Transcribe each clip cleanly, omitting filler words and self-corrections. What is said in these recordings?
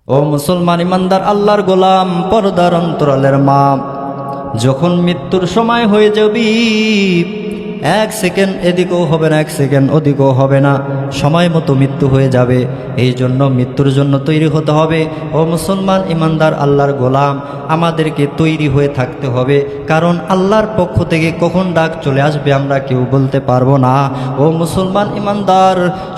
ও মুসলমান ইমানদার আল্লাহর গোলাম পর্দার অন্তরালের মা, যখন মৃত্যুর সময় হয়ে যাবি, এক সেকেন্ড এদিকেও হবে না, এক সেকেন্ড ওদিকেও হবে না, সময় মতো মৃত্যু হয়ে যাবে। এই জন্য মৃত্যুর জন্য তৈরি হতে হবে। ও মুসলমান ইমানদার আল্লাহর গোলাম, আমাদেরকে তৈরি হয়ে থাকতে হবে, কারণ আল্লাহর পক্ষ থেকে কখন ডাক চলে আসবে আমরা কেউ বলতে পারবো না। ও মুসলমান ইমানদার,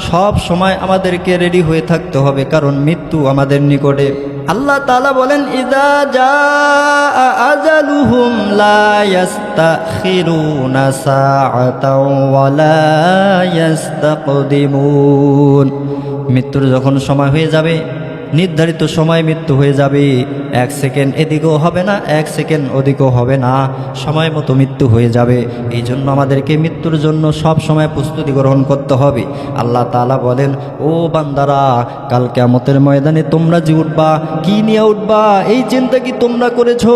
সব সময় আমাদেরকে রেডি হয়ে থাকতে হবে, কারণ মৃত্যু আমাদের নিকটে। আল্লাহ তাআলা বলেন, ইযা জাআ আজালুহুম লা ইস্তাখিরুনা সাআতাও ওয়া লা ইস্তাকদিমুন। মৃত্যুর যখন সময় হয়ে যাবে, নির্ধারিত সময় মৃত্যু হয়ে যাবে, এক সেকেন্ড এদিকেও হবে না, এক সেকেন্ড ওদিকেও হবে না, সময় মতো মৃত্যু হয়ে যাবে। এই জন্য আমাদেরকে মৃত্যুর জন্য সব সময় প্রস্তুতি গ্রহণ করতে হবে। আল্লাহ তাআলা বলেন, ও বান্দারা, কাল কিয়ামতের ময়দানে তোমরা যে উঠবা, কি নিয়ে উঠবা, এই চিন্তা কি তোমরা করেছো?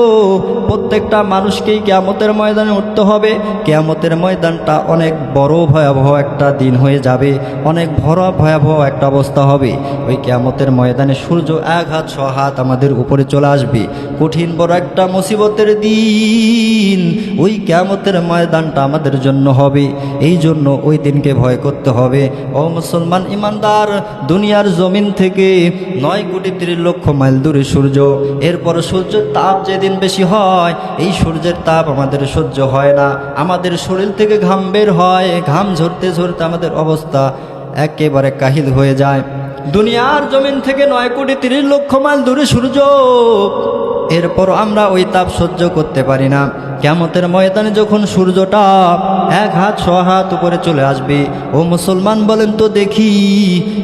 প্রত্যেকটা মানুষকেই কিয়ামতের ময়দানে উঠতে হবে। কিয়ামতের ময়দানটা অনেক বড় ভয়াবহ একটা দিন হয়ে যাবে, অনেক বড় ভয়াবহ একটা অবস্থা হবে। ওই কিয়ামতের ময়দানে সূর্য এক হাত ছ হাত আমাদের উপরে চলে আসবে। কঠিন বড় একটা মুসিবতের দিন ওই কিয়ামতের ময়দানটা আমাদের জন্য হবে। এই জন্য ওই দিনকে ভয় করতে হবে। ও মুসলমান ইমানদার, দুনিয়ার জমিন থেকে 9,30,00,000 মাইল দূরে সূর্য। এরপর সূর্যের তাপ যেদিন বেশি হয়, এই সূর্যের তাপ আমাদের সহ্য হয় না, আমাদের শরীর থেকে ঘাম বের হয়, ঘাম ঝরতে ঝরতে আমাদের অবস্থা একেবারে কাহিল হয়ে যায়। দুনিয়ার জমিন থেকে 9,30,00,000 মাইল দূরে সূর্য, এরপর আমরা ওই তাপ সহ্য করতে পারি না। কিয়ামতের ময়দানে যখন সূর্যটা এক হাত ছ হাত উপরে চলে আসবে, ও মুসলমান বলেন তো দেখি,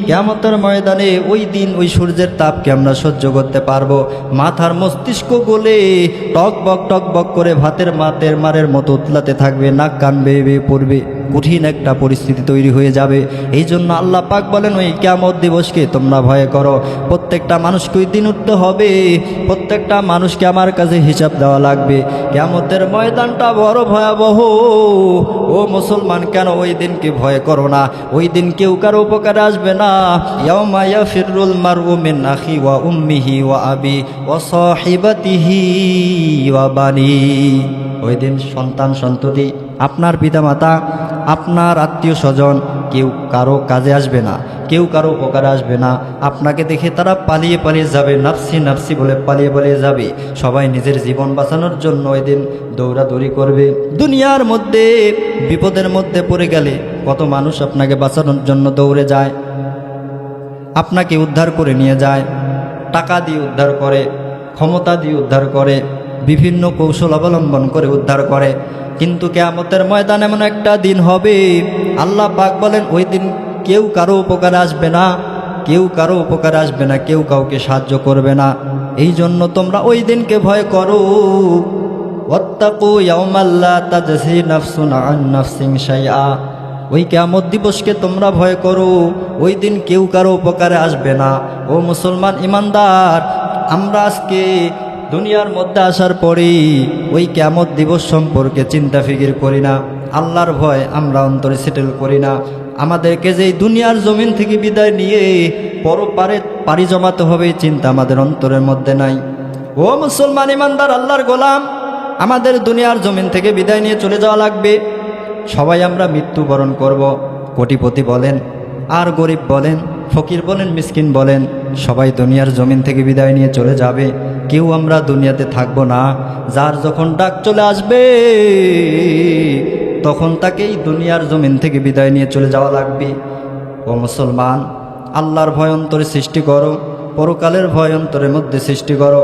কিয়ামতের ময়দানে ওই দিন ওই সূর্যের তাপকে আমরা সহ্য করতে পারবো? মাথার মস্তিষ্ক গলে টক বক করে ভাতের মারের মতো উতলাতে থাকবে, নাক কান বেয়ে বেয়ে পড়বে, কঠিন একটা পরিস্থিতি তৈরি হয়ে যাবে। এই জন্য আল্লাহ পাক বলেন, ওই কিয়ামত দিবসকে তোমরা ভয় করো। প্রত্যেকটা মানুষকে ওই দিন উঠতে হবে, প্রত্যেকটা মানুষকে আমার কাছে হিসাব দেওয়া লাগবে। কিয়ামতের ময়দানটা বড় ভয়াবহ। ও মুসলমান, কেন ওই দিনকে ভয় করো না? ওই দিন কেউ কারো উপকারে আসবে না। ইয়াউমা ইয়াফিরুল মারউ মিন আখি ওয়া উম্মিহি ওয়া আবি ওয়া সাহিবাতিহি ওয়া বানি। ওই দিন সন্তান সন্ততি, আপনার পিতামাতা, আপনার আত্মীয় স্বজন কেউ কারো কাজে আসবে না, কেউ কারো উপকারে আসবে না। আপনাকে দেখে তারা পালিয়ে পালিয়ে যাবে, নাফসি নাফসি বলে পালিয়ে পালিয়ে যাবে। সবাই নিজের জীবন বাঁচানোর জন্য ওই দিন দৌড়াদৌড়ি করবে। দুনিয়ার মধ্যে বিপদের মধ্যে পড়ে গেলে কত মানুষ আপনাকে বাঁচানোর জন্য দৌড়ে যায়, আপনাকে উদ্ধার করে নিয়ে যায়, টাকা দিয়ে উদ্ধার করে, ক্ষমতা দিয়ে উদ্ধার করে, বিভিন্ন কৌশল অবলম্বন করে উদ্ধার করে। কিন্তু কিয়ামতের ময়দান এমন একটা দিন হবে, আল্লাহ পাক বলেন, ওই দিন কেউ কারো উপকারে আসবে না, কেউ কারো উপকারে আসবে না, কেউ কাউকে সাহায্য করবে না। এই জন্য তোমরা ওই দিনকে ভয় করো। ওয়াত্তাকু ইয়াওমান লা তাজজি নাফসুন আন নাফসিন শাইআ। ওই কিয়ামত দিবসকে তোমরা ভয় করো, ওই দিন কেউ কারো উপকারে আসবে না। ও মুসলমান ইমানদার, আমরা আজকে দুনিয়ার মধ্যে আসার পরেই ওই কিয়ামত দিবস সম্পর্কে চিন্তা ফিকির করি না, আল্লাহর ভয় আমরা অন্তরে সেটেল করি না। আমাদেরকে যে দুনিয়ার জমিন থেকে বিদায় নিয়ে পরপারে পাড়ি জমাতে হবে, এই চিন্তা আমাদের অন্তরের মধ্যে নাই। ও মুসলমান ইমানদার আল্লাহর গোলাম, আমাদের দুনিয়ার জমিন থেকে বিদায় নিয়ে চলে যাওয়া লাগবে। সবাই আমরা মৃত্যুবরণ করব। কোটিপতি বলেন আর গরিব বলেন, ফকির বলেন মিসকিন বলেন, সবাই দুনিয়ার জমিন থেকে বিদায় নিয়ে চলে যাবে। কেউ আমরা দুনিয়াতে থাকবো না। যার যখন ডাক চলে আসবে, তখন তাকেই দুনিয়ার জমিন থেকে বিদায় নিয়ে চলে যাওয়া লাগবে। ও মুসলমান, আল্লাহর ভয় অন্তরে সৃষ্টি করো, পরকালের ভয় অন্তরের মধ্যে সৃষ্টি করো।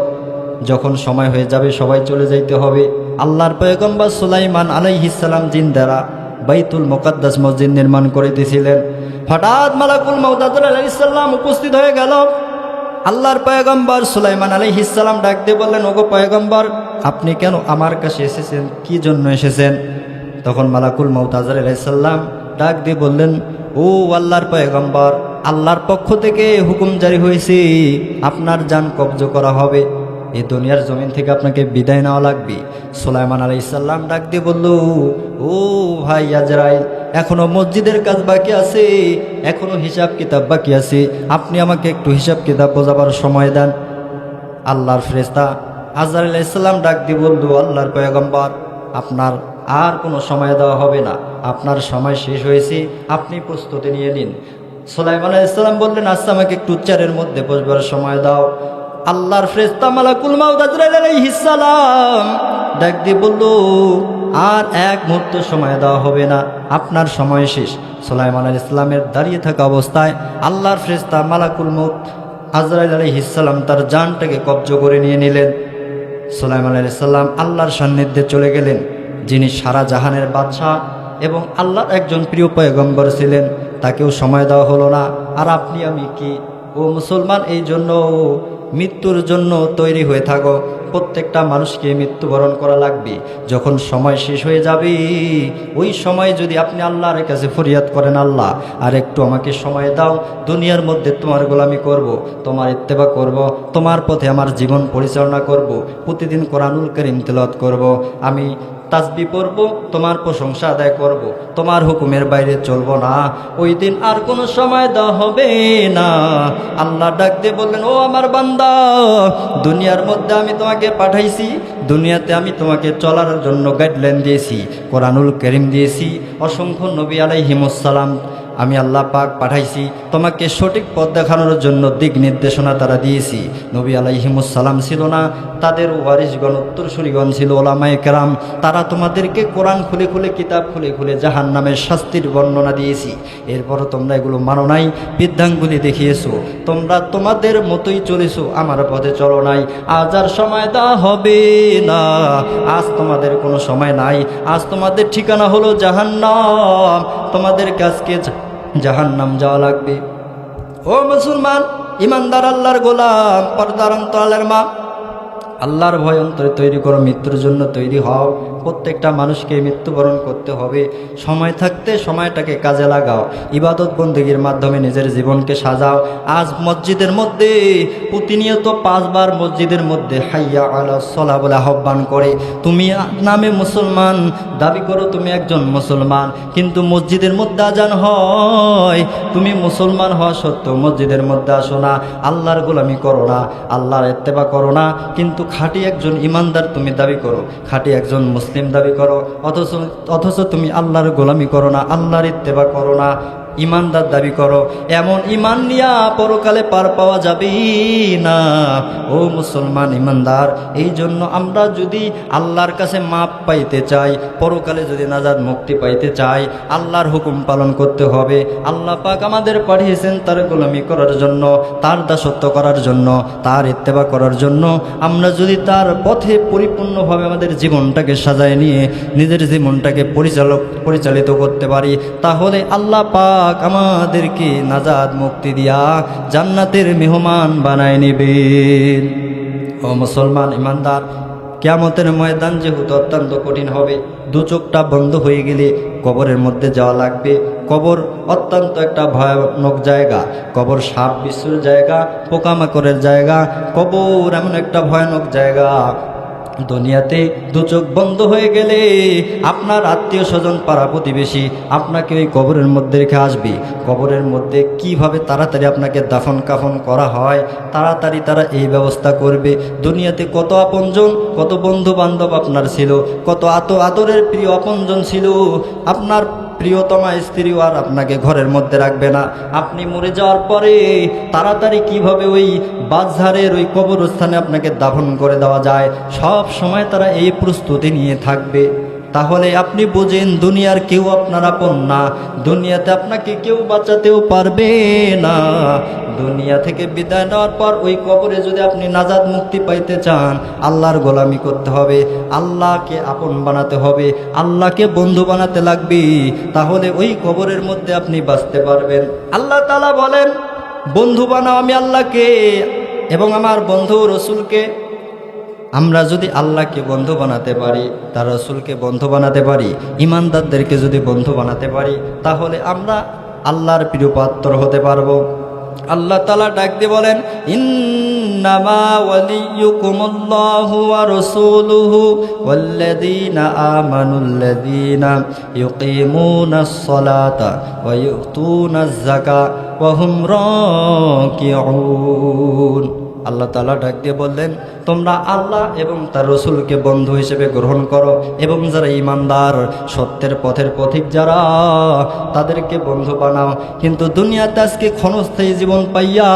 যখন সময় হয়ে যাবে সবাই চলে যাইতে হবে। আল্লাহর পয়গম্বর সুলাইমান আলাইহিস সালাম জিন্দারা বাইতুল মুকাদ্দাস মসজিদ নির্মাণ করে দিয়েছিলেন। হঠাৎ মালাকুল মউত আজরাইল আলাইহিস সালাম উপস্থিত হয়ে গেল। আল্লাহর পয়গম্বর সুলাইমান আলাইহিস সালাম ডাক দিয়ে বললেন, ওগো পয়গম্বর, আপনি কেন আমার কাছে এসেছেন? কি জন্য এসেছেন? তখন মালাকুল মউত আজরাইল আলাইহিস সালাম ডাক দিয়ে বললেন, ও আল্লাহর পয়গম্বর, আল্লাহর পক্ষ থেকে হুকুম জারি হয়েছে, আপনার জান কবজ করা হবে, এই দুনিয়ার জমিন থেকে আপনাকে বিদায় নেওয়া লাগবে। সুলাইমান আলাইহিস সালাম ডাক দিয়ে বলল, ও ভাই আজরাইল, এখনো মসজিদের কাজ বাকি আছে, এখনো হিসাব কিতাব বাকি আছে। আপনি আমাকে একটু হিসাব কিতাব বোঝাবার সময় দেন। আল্লাহর ফেরেশতা আজরাইল আলাইহিস সালাম ডাক দিয়ে বলল, আল্লাহর পয়গম্বর, আপনার আর কোনো সময় দেওয়া হবে না, আপনার সময় শেষ হয়েছে, আপনি প্রস্তুতি নিয়ে নিন। সুলাইমান আলাইহিস সালাম বললেন, আচ্ছা আমাকে একটু চেয়ারের মধ্যে বসবার সময় দাও। আল্লাহর ফেরেশতা মালাকুল মাউত আজরাইল আলাইহিস সালাম ডাক দিয়ে বলল, আর এক মুহূর্ত সময় দেওয়া হবে না, আপনার সময় শেষ। সুলাইমান আলাইহিস সালামের দাঁড়িয়ে থাকা অবস্থায় আল্লাহর ফেরেশতা মালাকুল মাউত আজরাইল আলাইহিস সালাম তার জানটাকে কব্জ করে নিয়ে নিলেন। সুলাইমান আলাইহিস সালাম আল্লাহর সান্নিধ্যে চলে গেলেন, যিনি সারা জাহানের বাদশাহ এবং আল্লাহর একজন প্রিয় পয়গম্বর ছিলেন, তাকেও সময় দেওয়া হলো না। আর আপনি আমি কি? ও মুসলমান, এই জন্য মৃত্যুর জন্য তৈরি হয়ে থাকো। প্রত্যেকটা মানুষকে মৃত্যুবরণ করা লাগবে। যখন সময় শেষ হয়ে যাবে, ওই সময় যদি আপনি আল্লাহর কাছে ফরিয়াদ করেন, আল্লাহ আর একটু আমাকে সময় দাও, দুনিয়ার মধ্যে তোমার গোলামি করব, তোমার ইত্তেবা করব, তোমার পথে আমার জীবন পরিচালনা করব, প্রতিদিন কোরআনুল কারীম তেলাওয়াত করব, আমি তাসবিহ পড়ব, তোমার প্রশংসা আদায় করব, তোমার হুকুমের বাইরে চলব না, ওই দিন আর কোনো সময় দেওয়া হবে না। আল্লাহ ডাক দিয়ে বললেন, ও আমার বান্দা, দুনিয়ার মধ্যে আমি তোমাকে পাঠাইছি, দুনিয়াতে আমি তোমাকে চলার জন্য গাইডলাইন দিয়েছি, কোরআনুল কারীম দিয়েছি, অসংখ্য নবী আলাইহিমুস সালাম আমি আল্লাহ পাক পাঠাইছি, তোমাকে সঠিক পথ দেখানোর জন্য দিক নির্দেশনা তারা দিয়েছি। নবী আলাইহিমুস সালাম ছিল না, তাদের ওয়ারিসগণ উত্তরসূরিগণ ছিল ওলামায়ে কেরাম, তারা তোমাদেরকে কোরআন খুলে খুলে, কিতাব খুলে খুলে জাহান্নামের শাস্তির বর্ণনা দিয়েছি। এরপরও তোমরা এগুলো মানো নাই, বৃদ্ধাঙ্গুলি দেখিয়েছো, তোমরা তোমাদের মতোই চলেছো, আমার পথে চলো নাই। আজ আর সময় দেওয়া হবে না, আজ তোমাদের কোনো সময় নাই, আজ তোমাদের ঠিকানা হলো জাহান্নাম, তোমাদের কাছকে জাহান্নাম যাওয়া লাগবে। ও মুসলমান, ইমানদার আল্লাহর গোলাম, পর্দার অন্তরালের মা, আল্লাহর ভয় অন্তরে তৈরি করো, মৃত্যুর জন্য তৈরি হও। প্রত্যেকটা মানুষকে মৃত্যুবরণ করতে হবে। সময় থাকতে সময়টাকে কাজে লাগাও, ইবাদত বন্দেগীর মাধ্যমে নিজের জীবনকে সাজাও। আজ মসজিদের মধ্যে প্রতিনিয়ত 5 বার মসজিদের মধ্যে হাইয়া আলা সলা বলে আহ্বান করে। তুমি নামে মুসলমান, দাবি করো তুমি একজন মুসলমান, কিন্তু মসজিদের মধ্যে আজান হয়, তুমি মুসলমান হওয়া সত্ত্বেও মসজিদের মধ্যে আসো না, আল্লাহর গোলামি করো না, আল্লাহর ইত্তেবা করো না, কিন্তু খাঁটি একজন ইমানদার তুমি দাবি করো, খাঁটি একজন মুসলিম দাবি করো, অথচ তুমি আল্লাহর গোলামি করো না, আল্লাহর ইত্তেবা করো না, ইমানদার দাবি করো। এমন ইমান নিয়া পরকালে পার পাওয়া যাবে না। ও মুসলমান ইমানদার, এই জন্য আমরা যদি আল্লাহর কাছে মাপ পাইতে চাই, পরকালে যদি নাজাত মুক্তি পাইতে চাই, আল্লাহর হুকুম পালন করতে হবে। আল্লাহ পাক আমাদের পাঠিয়েছেন তার গোলামি করার জন্য, তার দাসত্ব করার জন্য, তার ইত্তেবা করার জন্য। আমরা যদি তার পথে পরিপূর্ণভাবে আমাদের জীবনটাকে সাজায় নিয়ে নিজের জীবনটাকে পরিচালিত করতে পারি, তাহলে আল্লাহ পাক আমাদেরকে নাজাত মুক্তি দিয়া জান্নাতের মেহমান বানায় নেবেন। ও মুসলমান ইমানদার, কিয়ামতের ময়দান যেহেতু অত্যন্ত কঠিন হবে, দু চোখটা বন্ধ হয়ে গেলে কবরের মধ্যে যাওয়া লাগবে। কবর অত্যন্ত একটা ভয়ানক জায়গা, কবর সাপ বিচ্ছুর জায়গা, পোকামাকড়ের জায়গা, কবর এমন একটা ভয়ানক জায়গা। দুনিয়াতে দু চোখ বন্ধ হয়ে গেলে আপনার আত্মীয় স্বজন পাড়া প্রতিবেশী আপনাকে ওই কবরের মধ্যে রেখে আসবে। কবরের মধ্যে কিভাবে তাড়াতাড়ি আপনাকে দাফন কাফন করা হয়, তাড়াতাড়ি তারা এই ব্যবস্থা করবে। দুনিয়াতে কত আপনজন, কত বন্ধু বান্ধব আপনার ছিল, কত আদরের প্রিয় আপনজন ছিল, আপনার প্রিয়তমা স্ত্রীও আর আপনাকে ঘরের মধ্যে রাখবে না। আপনি মরে যাওয়ার পরে তাড়াতাড়ি কিভাবে ওই বাজারের ওই কবরস্থানে আপনাকে দাফন করে দেওয়া যায়, সব সময় তারা এই প্রস্তুতি নিয়ে থাকবে। তাহলে আপনি বুঝেন, দুনিয়ার কেউ আপনার আপন না, দুনিয়াতে আপনাকে কেউ বাঁচাতেও পারবে না। দুনিয়া থেকে বিদায় নেওয়ার পর ওই কবরে যদি আপনি নাজাত মুক্তি পাইতে চান, আল্লাহর গোলামি করতে হবে, আল্লাহকে আপন বানাতে হবে, আল্লাহকে বন্ধু বানাতে লাগবে, তাহলে ওই কবরের মধ্যে আপনি বাঁচতে পারবেন। আল্লাহ তাআলা বলেন, বন্ধু বানাও আমি আল্লাহকে এবং আমার বন্ধু রসুলকে। আমরা যদি আল্লাহকে বন্ধু বানাতে পারি, তার রসুলকে বন্ধু বানাতে পারি, ইমানদারদেরকে যদি বন্ধু বানাতে পারি, তাহলে আমরা আল্লাহর প্রিয় পাত্র হতে পারবো। আল্লাহ তাআলা ডাক দিয়ে বলেন, ইন্নামা ওয়ালিয়্যুকুমুল্লাহু ওয়া রাসূলুহু ওয়াল্লাযীনা আমানুল্লাযীনা ইউকিমুনাস সালাতা ওয়া ইউতুনাজ যাকাতা ওয়া হুম রাকিউন। আল্লাহ তাআলা ডাক দিয়ে বললেন, তোমরা আল্লাহ এবং তার রসুলকে বন্ধু হিসেবে গ্রহণ করো এবং যারা ঈমানদার সত্যের পথের পথিক যারা তাদেরকে বন্ধু বানাও। কিন্তু দুনিয়াতে আজকে ক্ষণস্থায়ী জীবন পাইয়া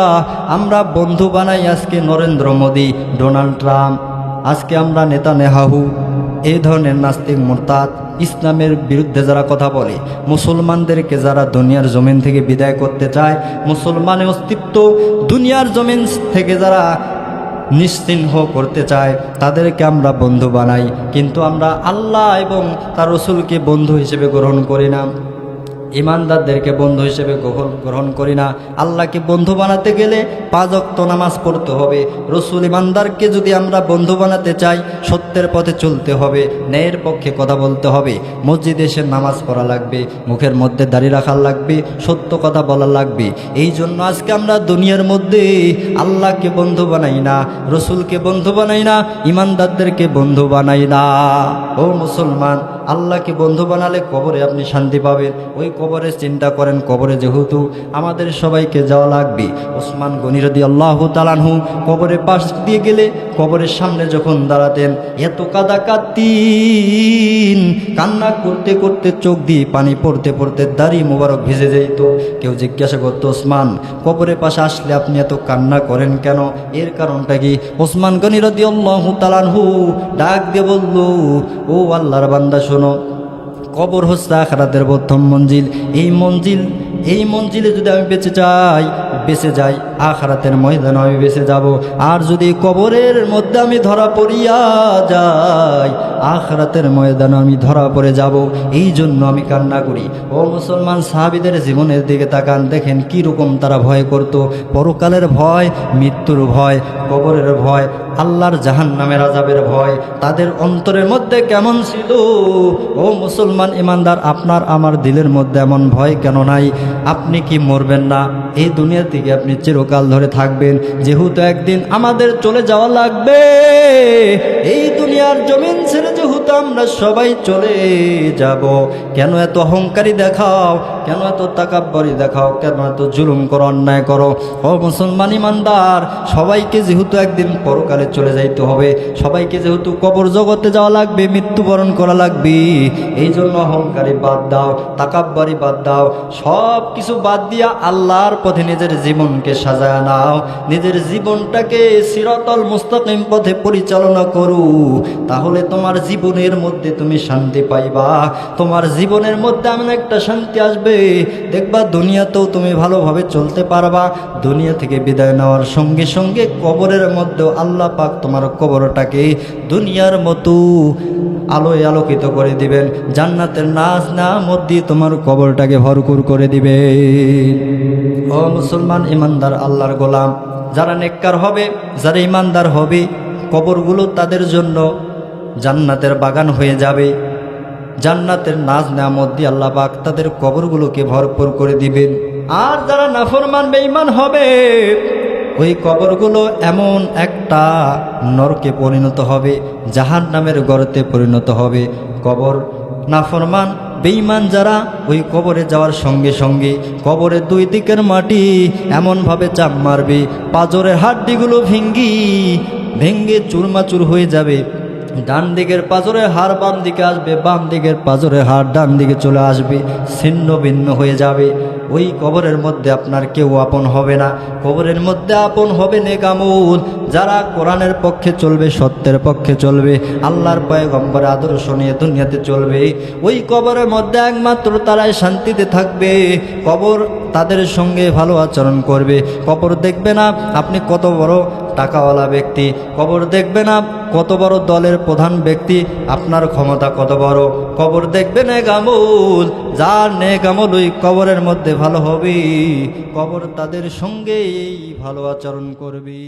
আমরা বন্ধু বানাই আজকে নরেন্দ্র মোদী, ডোনাল্ড ট্রাম্প, আজকে আমরা নেতানেহাহু, এই ধরনের নাস্তিক মুরতাদ, ইসলামের বিরুদ্ধে যারা কথা বলে, মুসলমানদেরকে যারা দুনিয়ার জমিন থেকে বিদায় করতে চায়, মুসলমানের অস্তিত্ব দুনিয়ার জমিন থেকে যারা নিশ্চিহ্ন করতে চায়, তাদেরকে আমরা বন্ধু বানাই। কিন্তু আমরা আল্লাহ এবং তার রসুলকে বন্ধু হিসেবে গ্রহণ করি না, ইমানদারদেরকে বন্ধু হিসেবে গ্রহণ করি না। আল্লাহকে বন্ধু বানাতে গেলে 5 ওয়াক্ত নামাজ পড়তে হবে। রসুল ইমানদারকে যদি আমরা বন্ধু বানাতে চাই, সত্যের পথে চলতে হবে, ন্যায়ের পক্ষে কথা বলতে হবে, মসজিদে এসে নামাজ পড়া লাগবে, মুখের মধ্যে দাড়ি রাখা লাগবে, সত্য কথা বলা লাগবে। এই জন্য আজকে আমরা দুনিয়ার মধ্যে আল্লাহকে বন্ধু বানাই না, রসুলকে বন্ধু বানাই না, ইমানদারদেরকে বন্ধু বানাই না। ও মুসলমান, আল্লাহকে বন্ধু বানালে কবরে আপনি শান্তি পাবেন। ওই কবরে চিন্তা করেন, কবরে যেহেতু আমাদের সবাইকে যাওয়া লাগবে। ওসমান গনি রাদিয়াল্লাহু তাআলা আনহু কবরের পাশ দিয়ে গেলে কবরের সামনে যখন দাঁড়াতেন, এত কাদা কাঁদতেন, কান্না করতে করতে চোখ দিয়ে পানি পড়তে পড়তে দাড়ি মোবারক ভিজে যেত। কেউ জিজ্ঞাসা করতো, ওসমান কবরের পাশে আসলে আপনি এত কান্না করেন কেন? এর কারণটা কি? ওসমান গনি রাদিয়াল্লাহু তাআলা আনহু ডাক দিয়ে বলল, ও আল্লাহর বান্দা শোনো, কবর হচ্ছে আখিরাতের প্রথম মঞ্জিল। এই মঞ্জিলে যদি আমি বেঁচে যাই আখিরাতের ময়দানে আমি বেঁচে যাব। আর যদি কবরের মধ্যে আমি ধরা পড়িয়া যাই, আখিরাতের ময়দানে আমি ধরা পড়ে যাব। এই জন্য আমি কান্না করি। ও মুসলমান, সাহাবীদের জীবনের দিকে তাকান, দেখেন কি রকম তারা ভয় করত। পরকালের ভয়, মৃত্যুর ভয়, কবরের ভয়, আল্লাহর জাহান্নামের আযাবের ভয় তাদের অন্তরের মধ্যে কেমন ছিল। ও মুসলমান ইমানদার, আপনার আমার দিলের মধ্যে এমন ভয় কেন নাই? আপনি কি মরবেন না? এই দুনিয়া থেকে আপনি চিরকাল ধরে থাকবেন। যেহেতু একদিন আমাদের চলে যাওয়া লাগবে, এই দুনিয়ার জমিন ছেড়ে যেহেতু আমরা সবাই চলে যাব, কেন এত অহংকারী দেখাও? কেন এত তাকাব্বরি দেখাও? কেন এত জুলুম করো, অন্যায় করো? ও মুসলমান ইমানদার, সবাইকে যেহেতু একদিন পরকালে চলে যাইতে হবে, সবাইকে যেহেতু কবর জগতে যাওয়া লাগবে, মৃত্যুবরণ করা লাগবে, এই জন্য অহংকারী বাদ দাও, তাকাব্বরি বাদ দাও, সব কিছু বাদ দিয়া আল্লাহর পথে নিজের জীবনকে সাজায় নাও। নিজের জীবনটাকে সিরাতাল মুস্তাকিম পথে পরিচালনা করো, তাহলে তোমার জীবনের মধ্যে তুমি শান্তি পাইবা। তোমার জীবনের মধ্যে এমন একটা শান্তি আসবে, দেখবা দুনিয়াতেও তুমি ভালোভাবে চলতে পারবা। দুনিয়া থেকে বিদায় নেওয়ার সঙ্গে সঙ্গে কবরের মধ্যেও আল্লাহ পাক তোমার কবরটাকে দুনিয়ার মতো আলোয় আলোকিত করে দিবেন। জান্নাতের নাজ নামত দিয়ে তোমার কবরটাকে ভরপুর করে দিবে। ও মুসলমান ইমানদার আল্লাহর গোলাম, যারা নেককার হবে, যারা ইমানদার হবে, কবরগুলো তাদের জন্য জান্নাতের বাগান হয়ে যাবে। জান্নাতের নাজ নামত দিয়ে আল্লাহ পাক তাদের কবরগুলোকে ভরপুর করে দিবেন। আর যারা নাফরমান বেঈমান হবে, ওই কবরগুলো এমন একটা নরকে পরিণত হবে, জাহান্নামের গর্তে পরিণত হবে। কবর নাফরমান বেঈমান যারা, ওই কবরে যাওয়ার সঙ্গে সঙ্গে কবরের দুই দিকের মাটি এমনভাবে চাপ মারবে, পাঁজরের হাড্ডিগুলো ভেঙ্গে চুরমাচুর হয়ে যাবে। ডান দিকের পাঁজরের হাড় বাম দিকে আসবে, বাম দিকের পাঁজরের হাড় ডান দিকে চলে আসবে, ছিন্ন ভিন্ন হয়ে যাবে। ওই কবরের মধ্যে আপনার কেউ আপন হবে না। কবরের মধ্যে আপন হবে নেকামল, যারা কোরআনের পক্ষে চলবে, সত্যের পক্ষে চলবে, আল্লাহর পয়গম্বরের আদর্শ নিয়ে দুনিয়াতে চলবে। ওই কবরের মধ্যে একমাত্র তারাই শান্তিতে থাকবে। কবর তাদের সঙ্গে ভালো আচরণ করবে। কবর দেখবে না আপনি কত বড় টাকাওয়ালা ব্যক্তি, কবর দেখবে না কত বড় দলের প্রধান ব্যক্তি, আপনার ক্ষমতা কত বড়। কবর দেখবে নেকামল, যার নেকামল ওই কবরের মধ্যে ভালো হবে, কবর তাদের সঙ্গেই ভালো আচরণ করবে।